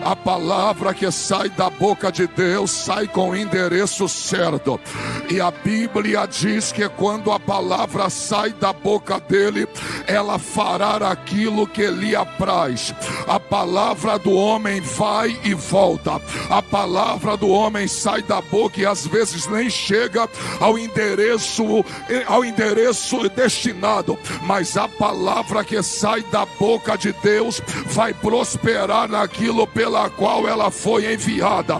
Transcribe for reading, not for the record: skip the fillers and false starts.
A palavra que sai da boca de Deus sai com o endereço certo. E a Bíblia diz que quando a palavra sai da boca dele, ela fará aquilo que lhe apraz. A palavra do homem vai e volta. A palavra do homem sai da boca e às vezes nem chega ao endereço destinado, mas a palavra que sai da boca de Deus vai prosperar naquilo pela qual ela foi enviada.